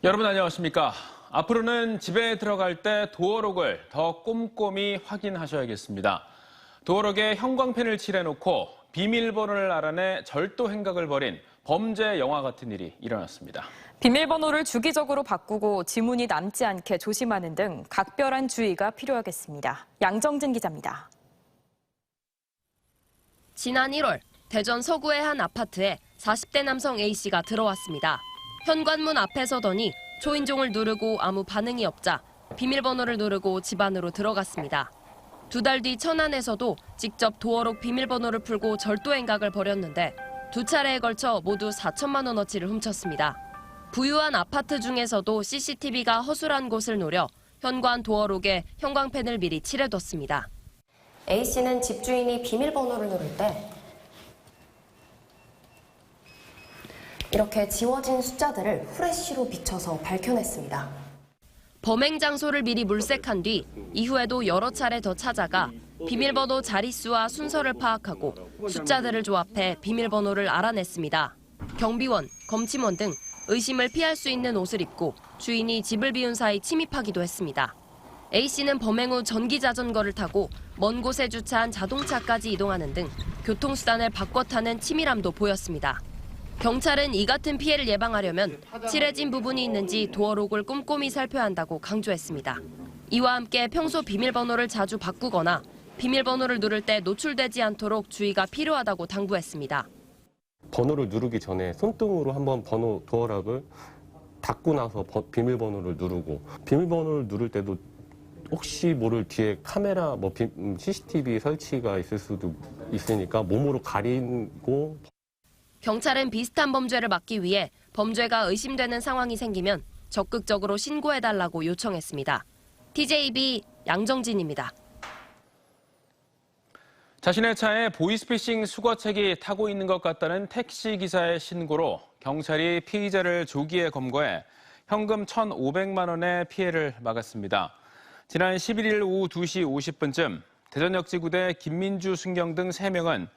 여러분 안녕하십니까? 앞으로는 집에 들어갈 때 도어록을 더 꼼꼼히 확인하셔야겠습니다. 도어록에 형광펜을 칠해놓고 비밀번호를 알아내 절도 행각을 벌인 범죄 영화 같은 일이 일어났습니다. 비밀번호를 주기적으로 바꾸고 지문이 남지 않게 조심하는 등 각별한 주의가 필요하겠습니다. 양정진 기자입니다. 지난 1월 대전 서구의 한 아파트에 40대 남성 A씨가 들어왔습니다. 현관문 앞에 서더니 초인종을 누르고 아무 반응이 없자 비밀번호를 누르고 집 안으로 들어갔습니다. 2달 뒤 천안에서도 직접 도어록 비밀번호를 풀고 절도 행각을 벌였는데 2차례에 걸쳐 모두 4천만 원어치를 훔쳤습니다. 부유한 아파트 중에서도 CCTV가 허술한 곳을 노려 현관 도어록에 형광펜을 미리 칠해뒀습니다. A씨는 집주인이 비밀번호를 누를 때 이렇게 지워진 숫자들을 후레쉬로 비춰서 밝혀냈습니다. 범행 장소를 미리 물색한 뒤 이후에도 여러 차례 더 찾아가 비밀번호 자릿수와 순서를 파악하고 숫자들을 조합해 비밀번호를 알아냈습니다. 경비원, 검침원 등 의심을 피할 수 있는 옷을 입고 주인이 집을 비운 사이 침입하기도 했습니다. A씨는 범행 후 전기 자전거를 타고 먼 곳에 주차한 자동차까지 이동하는 등 교통수단을 바꿔 타는 치밀함도 보였습니다. 경찰은 이 같은 피해를 예방하려면 칠해진 부분이 있는지 도어록을 꼼꼼히 살펴야 한다고 강조했습니다. 이와 함께 평소 비밀번호를 자주 바꾸거나 비밀번호를 누를 때 노출되지 않도록 주의가 필요하다고 당부했습니다. 번호를 누르기 전에 손등으로 한번 번호 도어락을 닫고 나서 비밀번호를 누르고, 비밀번호를 누를 때도 혹시 모를 뒤에 카메라, CCTV 설치가 있을 수도 있으니까 몸으로 가리고. 경찰은 비슷한 범죄를 막기 위해 범죄가 의심되는 상황이 생기면 적극적으로 신고해달라고 요청했습니다. TJB 양정진입니다. 자신의 차에 보이스피싱 수거책이 타고 있는 것 같다는 택시 기사의 신고로 경찰이 피의자를 조기에 검거해 현금 1,500만 원의 피해를 막았습니다. 지난 11일 오후 2시 50분쯤 대전역 지구대 김민주, 순경 등 3명은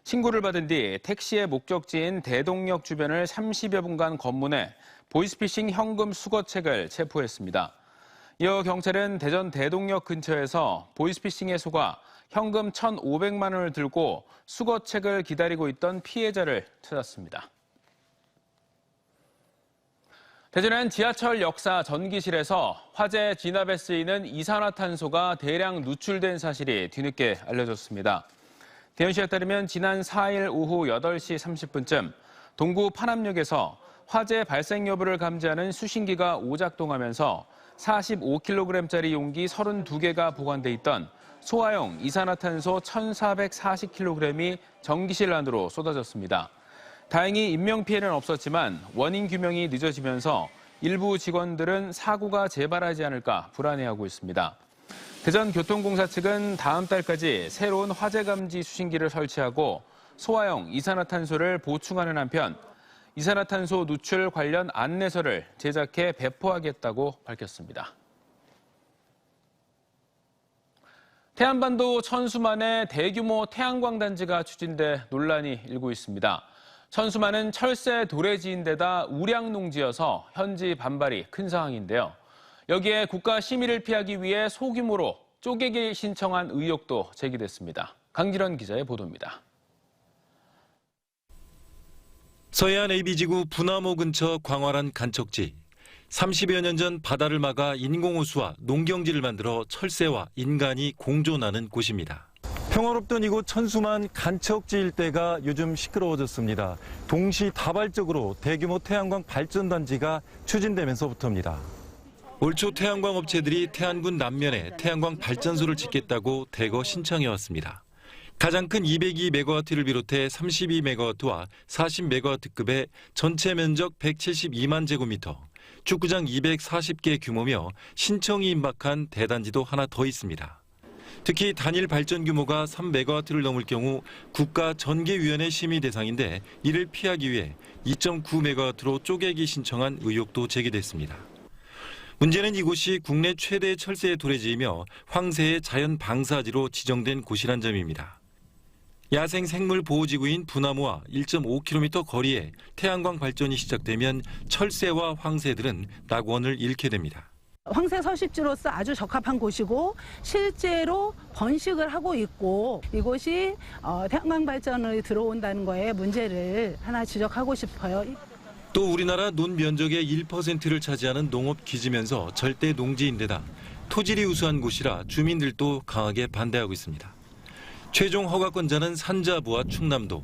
신고를 받은 뒤 택시의 목적지인 대동역 주변을 30여 분간 검문해 보이스피싱 현금 수거책을 체포했습니다. 이어 경찰은 대전 대동역 근처에서 보이스피싱에 속아 현금 1,500만 원을 들고 수거책을 기다리고 있던 피해자를 찾았습니다. 대전엔 지하철 역사 전기실에서 화재 진압에 쓰이는 이산화탄소가 대량 누출된 사실이 뒤늦게 알려졌습니다. 대전시에 따르면 지난 4일 오후 8시 30분쯤 동구 파남역에서 화재 발생 여부를 감지하는 수신기가 오작동하면서 45kg짜리 용기 32개가 보관돼 있던 소화용 이산화탄소 1,440kg이 전기실 안으로 쏟아졌습니다. 다행히 인명피해는 없었지만 원인 규명이 늦어지면서 일부 직원들은 사고가 재발하지 않을까 불안해하고 있습니다. 대전교통공사 측은 다음 달까지 새로운 화재 감지 수신기를 설치하고 소화용 이산화탄소를 보충하는 한편 이산화탄소 누출 관련 안내서를 제작해 배포하겠다고 밝혔습니다. 태안반도 천수만에 대규모 태양광 단지가 추진돼 논란이 일고 있습니다. 천수만은 철새 도래지인데다 우량농지여서 현지 반발이 큰 상황인데요. 여기에 국가 심의를 피하기 위해 소규모로 쪼개기 신청한 의혹도 제기됐습니다. 강기련 기자의 보도입니다. 서해안 AB지구 분화모 근처 광활한 간척지. 30여 년 전 바다를 막아 인공호수와 농경지를 만들어 철새와 인간이 공존하는 곳입니다. 평화롭던 이곳 천수만 간척지 일대가 요즘 시끄러워졌습니다. 동시다발적으로 대규모 태양광 발전단지가 추진되면서부터입니다. 올 초 태양광 업체들이 태안군 남면에 태양광 발전소를 짓겠다고 대거 신청해왔습니다. 가장 큰 202메가와트를 비롯해 32메가와트와 40메가와트급의 전체 면적 172만 제곱미터, 축구장 240개 규모며 신청이 임박한 대단지도 하나 더 있습니다. 특히 단일 발전 규모가 3메가와트를 넘을 경우 국가전개위원회 심의 대상인데 이를 피하기 위해 2.9메가와트로 쪼개기 신청한 의혹도 제기됐습니다. 문제는 이곳이 국내 최대 철새의 도래지이며 황새의 자연 방사지로 지정된 곳이란 점입니다. 야생 생물 보호지구인 부나무와 1.5km 거리에 태양광 발전이 시작되면 철새와 황새들은 낙원을 잃게 됩니다. 황새 서식지로서 아주 적합한 곳이고 실제로 번식을 하고 있고 이곳이 태양광 발전이 들어온다는 거에 문제를 하나 지적하고 싶어요. 또 우리나라 논 면적의 1%를 차지하는 농업 기지면서 절대 농지인데다 토질이 우수한 곳이라 주민들도 강하게 반대하고 있습니다. 최종 허가권자는 산자부와 충남도.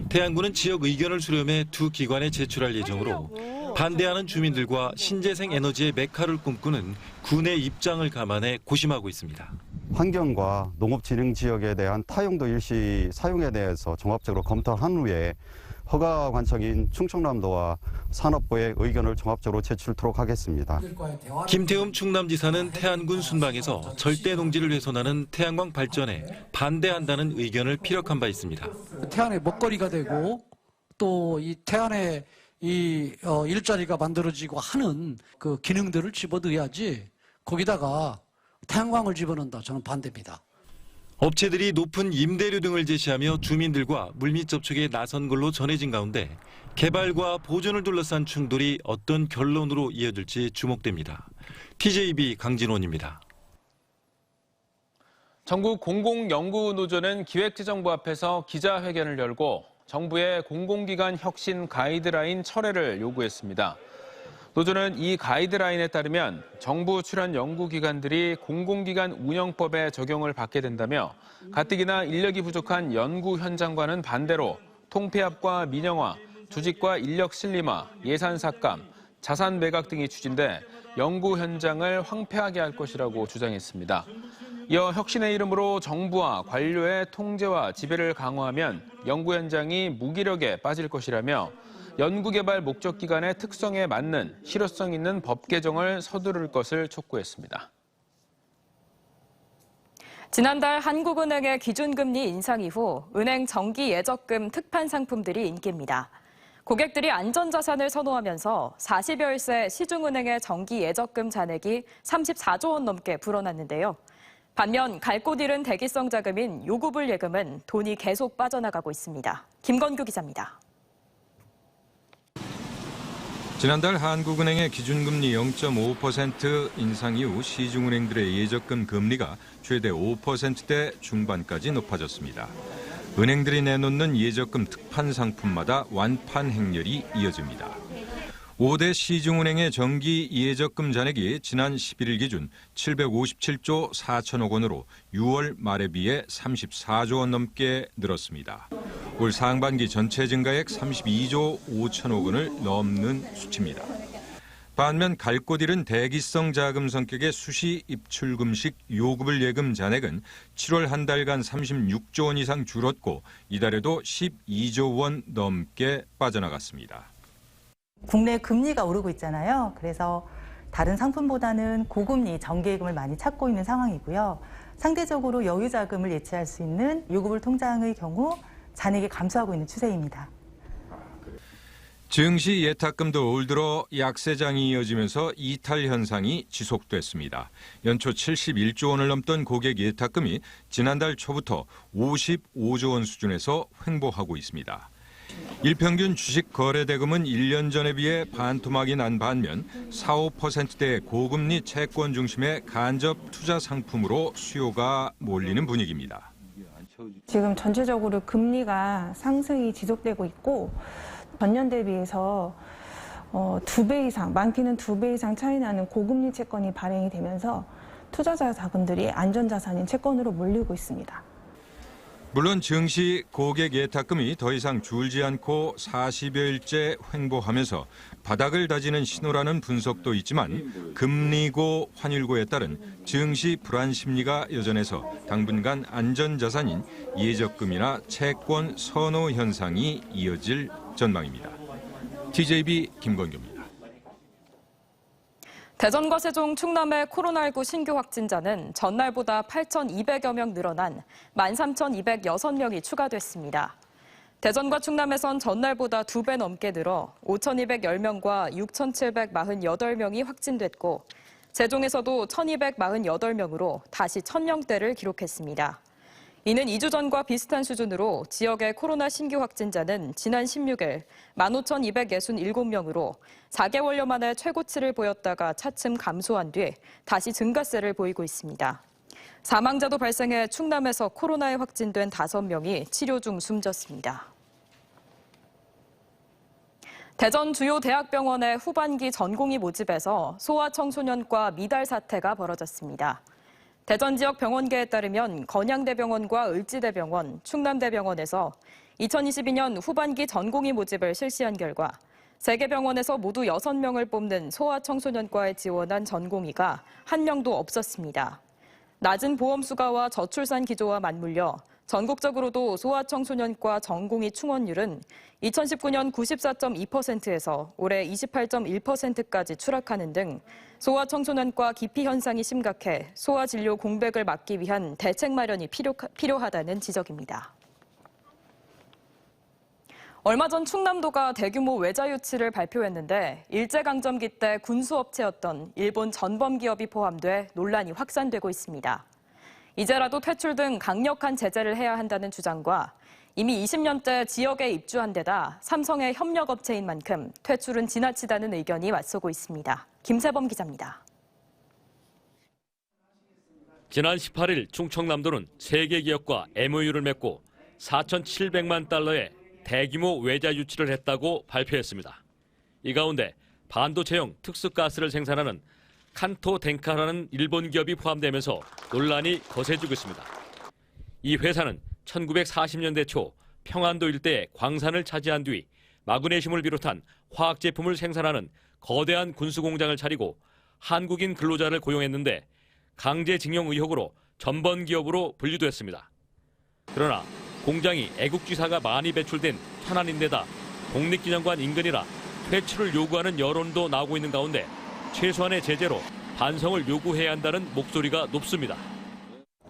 태안군은 지역 의견을 수렴해 두 기관에 제출할 예정으로 반대하는 주민들과 신재생 에너지의 메카를 꿈꾸는 군의 입장을 감안해 고심하고 있습니다. 환경과 농업진흥지역에 대한 타용도 일시 사용에 대해서 종합적으로 검토한 후에 허가 관청인 충청남도와 산업부의 의견을 종합적으로 제출토록 하겠습니다. 김태흠 충남지사는 태안군 순방에서 절대 농지를 훼손하는 태양광 발전에 반대한다는 의견을 피력한 바 있습니다. 태안의 먹거리가 되고 또 이 태안의 일자리가 만들어지고 하는 그 기능들을 집어넣어야지 거기다가 태양광을 집어넣는다. 저는 반대입니다. 업체들이 높은 임대료 등을 제시하며 주민들과 물밑 접촉에 나선 걸로 전해진 가운데 개발과 보존을 둘러싼 충돌이 어떤 결론으로 이어질지 주목됩니다. TJB 강진원입니다. 전국 공공연구노조는 기획재정부 앞에서 기자회견을 열고 정부의 공공기관 혁신 가이드라인 철회를 요구했습니다. 노조는 이 가이드라인에 따르면 정부 출연 연구기관들이 공공기관 운영법에 적용을 받게 된다며 가뜩이나 인력이 부족한 연구 현장과는 반대로 통폐합과 민영화, 조직과 인력 슬림화, 예산 삭감, 자산 매각 등이 추진돼 연구 현장을 황폐하게 할 것이라고 주장했습니다. 이어 혁신의 이름으로 정부와 관료의 통제와 지배를 강화하면 연구 현장이 무기력에 빠질 것이라며 연구개발 목적기관의 특성에 맞는 실효성 있는 법 개정을 서두를 것을 촉구했습니다. 지난달 한국은행의 기준금리 인상 이후 은행 정기 예적금 특판 상품들이 인기입니다. 고객들이 안전자산을 선호하면서 40여일새 시중은행의 정기 예적금 잔액이 34조 원 넘게 불어났는데요. 반면 갈 곳 잃은 대기성 자금인 요구불 예금은 돈이 계속 빠져나가고 있습니다. 김건규 기자입니다. 지난달 한국은행의 기준금리 0.5% 인상 이후 시중은행들의 예적금 금리가 최대 5%대 중반까지 높아졌습니다. 은행들이 내놓는 예적금 특판 상품마다 완판 행렬이 이어집니다. 5대 시중은행의 정기 예적금 잔액이 지난 11일 기준 757조 4천억 원으로 6월 말에 비해 34조 원 넘게 늘었습니다. 올 상반기 전체 증가액 32조 5천억 원을 넘는 수치입니다. 반면 갈 곳 잃은 대기성 자금 성격의 수시 입출금식 요구불 예금 잔액은 7월 한 달간 36조 원 이상 줄었고 이달에도 12조 원 넘게 빠져나갔습니다. 국내 금리가 오르고 있잖아요. 그래서 다른 상품보다는 고금리 정기예금을 많이 찾고 있는 상황이고요. 상대적으로 여유 자금을 예치할 수 있는 요구불 통장의 경우 잔액이 감소하고 있는 추세입니다. 증시 예탁금도 올 들어 약세장이 이어지면서 이탈 현상이 지속됐습니다. 연초 71조 원을 넘던 고객 예탁금이 지난달 초부터 55조 원 수준에서 횡보하고 있습니다. 일평균 주식 거래 대금은 1년 전에 비해 반토막이 난 반면 4~5%대 고금리 채권 중심의 간접 투자 상품으로 수요가 몰리는 분위기입니다. 지금 전체적으로 금리가 상승이 지속되고 있고 전년 대비해서 2배 이상, 많게는 2배 이상 차이 나는 고금리 채권이 발행이 되면서 투자자 자금들이 안전자산인 채권으로 몰리고 있습니다. 물론 증시 고객 예탁금이 더 이상 줄지 않고 40여일째 횡보하면서 바닥을 다지는 신호라는 분석도 있지만 금리고 환율고에 따른 증시 불안 심리가 여전해서 당분간 안전자산인 예적금이나 채권 선호 현상이 이어질 전망입니다. TJB 김건규입니다. 대전과 세종, 충남의 코로나19 신규 확진자는 전날보다 8,200여 명 늘어난 13,206명이 추가됐습니다. 대전과 충남에선 전날보다 2배 넘게 늘어 5,210명과 6,748명이 확진됐고 세종에서도 1,248명으로 다시 1,000명대를 기록했습니다. 이는 2주 전과 비슷한 수준으로 지역의 코로나 신규 확진자는 지난 16일 15,267명으로 4개월여 만에 최고치를 보였다가 차츰 감소한 뒤 다시 증가세를 보이고 있습니다. 사망자도 발생해 충남에서 코로나에 확진된 5명이 치료 중 숨졌습니다. 대전 주요 대학병원의 후반기 전공의 모집에서 소아청소년과 미달 사태가 벌어졌습니다. 대전 지역 병원계에 따르면 건양대병원과 을지대병원, 충남대병원에서 2022년 후반기 전공의 모집을 실시한 결과 3개 병원에서 모두 6명을 뽑는 소아청소년과에 지원한 전공의가 1명도 없었습니다. 낮은 보험수가와 저출산 기조와 맞물려 전국적으로도 소아청소년과 전공의 충원율은 2019년 94.2%에서 올해 28.1%까지 추락하는 등 소아청소년과 기피 현상이 심각해 소아진료 공백을 막기 위한 대책 마련이 필요하다는 지적입니다. 얼마 전 충남도가 대규모 외자 유치를 발표했는데 일제강점기 때 군수업체였던 일본 전범기업이 포함돼 논란이 확산되고 있습니다. 이제라도 퇴출 등 강력한 제재를 해야 한다는 주장과 이미 20년째 지역에 입주한 데다 삼성의 협력업체인 만큼 퇴출은 지나치다는 의견이 맞서고 있습니다. 김세범 기자입니다. 지난 18일 충청남도는 3개 기업과 MOU를 맺고 4,700만 달러의 대규모 외자 유치를 했다고 발표했습니다. 이 가운데 반도체용 특수가스를 생산하는 칸토 덴카라는 일본 기업이 포함되면서 논란이 거세지고 있습니다. 이 회사는 1940년대 초 평안도 일대에 광산을 차지한 뒤 마그네슘을 비롯한 화학 제품을 생산하는 거대한 군수 공장을 차리고 한국인 근로자를 고용했는데 강제징용 의혹으로 전범 기업으로 분류도 했습니다. 그러나 공장이 애국지사가 많이 배출된 천안인데다 국립기념관 인근이라 퇴출을 요구하는 여론도 나오고 있는 가운데 최소한의 제재로 반성을 요구해야 한다는 목소리가 높습니다.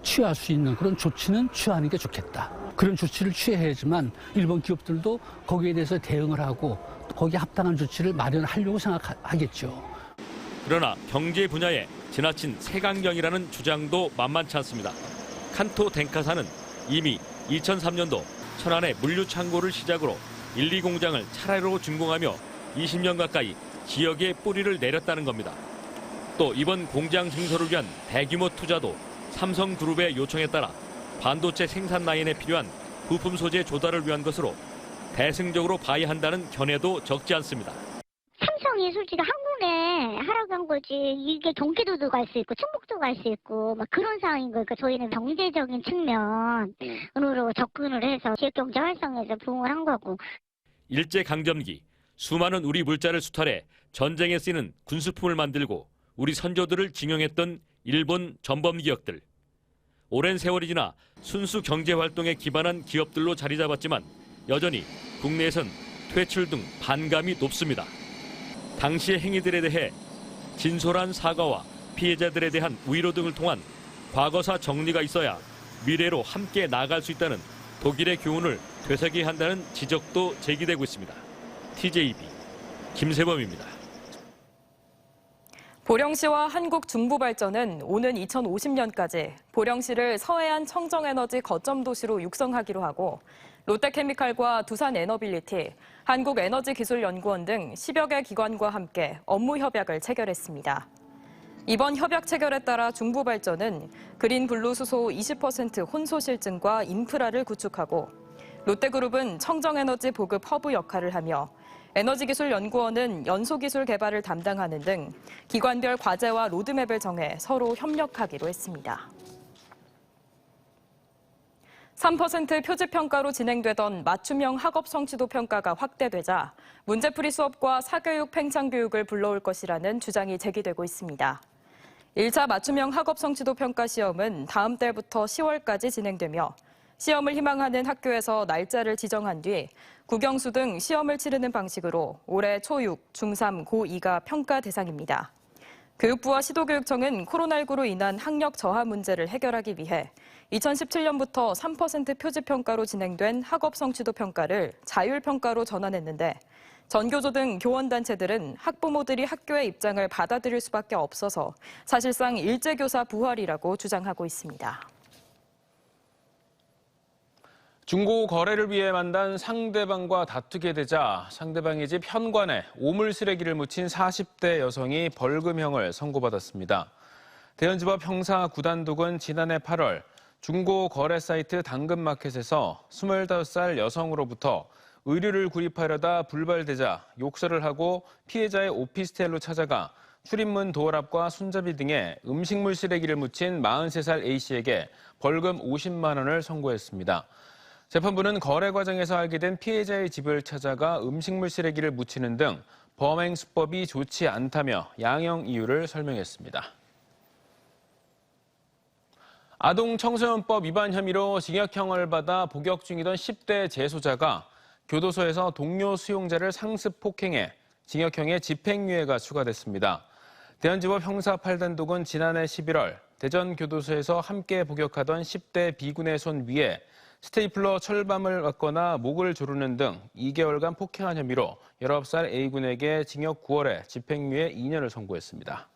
취할 수 있는 그런 조치는 취하는 게 좋겠다. 그런 조치를 취해야지만 일본 기업들도 거기에 대해서 대응을 하고 거기에 합당한 조치를 마련하려고 생각하겠죠. 그러나 경제 분야에 지나친 세강경이라는 주장도 만만치 않습니다. 칸토 덴카사는 이미 2003년도 천안에 물류 창고를 시작으로 1, 2공장을 차례로 준공하며 20년 가까이 지역에 뿌리를 내렸다는 겁니다. 또 이번 공장 증설을 위한 대규모 투자도 삼성그룹의 요청에 따라 반도체 생산 라인에 필요한 부품 소재 조달을 위한 것으로 대승적으로 봐야 한다는 견해도 적지 않습니다. 삼성이 솔직히 한국에 하라고 한 거지 이게 경기도도 갈 수 있고 충북도 갈 수 있고 막 그런 상황인 거니까 저희는 경제적인 측면으로 접근을 해서 지역 경제 활성에서 부응을 한 거고. 일제강점기 수많은 우리 물자를 수탈해 전쟁에 쓰이는 군수품을 만들고 우리 선조들을 징용했던 일본 전범 기업들. 오랜 세월이 지나 순수 경제활동에 기반한 기업들로 자리 잡았지만 여전히 국내에선 퇴출 등 반감이 높습니다. 당시의 행위들에 대해 진솔한 사과와 피해자들에 대한 위로 등을 통한 과거사 정리가 있어야 미래로 함께 나아갈 수 있다는 독일의 교훈을 되새겨야 한다는 지적도 제기되고 있습니다. TJB 김세범입니다. 보령시와 한국중부발전은 오는 2050년까지 보령시를 서해안 청정에너지 거점 도시로 육성하기로 하고 롯데케미칼과 두산에너빌리티, 한국에너지기술연구원 등 10여 개 기관과 함께 업무 협약을 체결했습니다. 이번 협약 체결에 따라 중부발전은 그린블루 수소 20% 혼소 실증과 인프라를 구축하고 롯데그룹은 청정에너지 보급 허브 역할을 하며 에너지기술연구원은 연소기술 개발을 담당하는 등 기관별 과제와 로드맵을 정해 서로 협력하기로 했습니다. 3% 표지평가로 진행되던 맞춤형 학업 성취도 평가가 확대되자 문제풀이 수업과 사교육 팽창교육을 불러올 것이라는 주장이 제기되고 있습니다. 1차 맞춤형 학업 성취도 평가 시험은 다음 달부터 10월까지 진행되며 시험을 희망하는 학교에서 날짜를 지정한 뒤 국영수 등 시험을 치르는 방식으로 올해 초6, 중3, 고2가 평가 대상입니다. 교육부와 시도교육청은 코로나19로 인한 학력 저하 문제를 해결하기 위해 2017년부터 3% 표지평가로 진행된 학업 성취도 평가를 자율평가로 전환했는데 전교조 등 교원단체들은 학부모들이 학교의 입장을 받아들일 수밖에 없어서 사실상 일제교사 부활이라고 주장하고 있습니다. 중고 거래를 위해 만난 상대방과 다투게 되자 상대방의 집 현관에 오물 쓰레기를 묻힌 40대 여성이 벌금형을 선고받았습니다. 대전지법 형사 9단독은 지난해 8월 중고 거래 사이트 당근마켓에서 25살 여성으로부터 의류를 구입하려다 불발되자 욕설을 하고 피해자의 오피스텔로 찾아가 출입문 도어 앞과 손잡이 등에 음식물 쓰레기를 묻힌 43살 A씨에게 벌금 50만 원을 선고했습니다. 재판부는 거래 과정에서 알게 된 피해자의 집을 찾아가 음식물 쓰레기를 묻히는 등 범행 수법이 좋지 않다며 양형 이유를 설명했습니다. 아동 청소년법 위반 혐의로 징역형을 받아 복역 중이던 10대 재소자가 교도소에서 동료 수용자를 상습 폭행해 징역형의 집행유예가 추가됐습니다. 대전지법 형사 8단독은 지난해 11월 대전교도소에서 함께 복역하던 10대 B군의 손 위에 스테이플러 철밤을 맞거나 목을 조르는 등 2개월간 폭행한 혐의로 19살 A군에게 징역 9월에 집행유예 2년을 선고했습니다.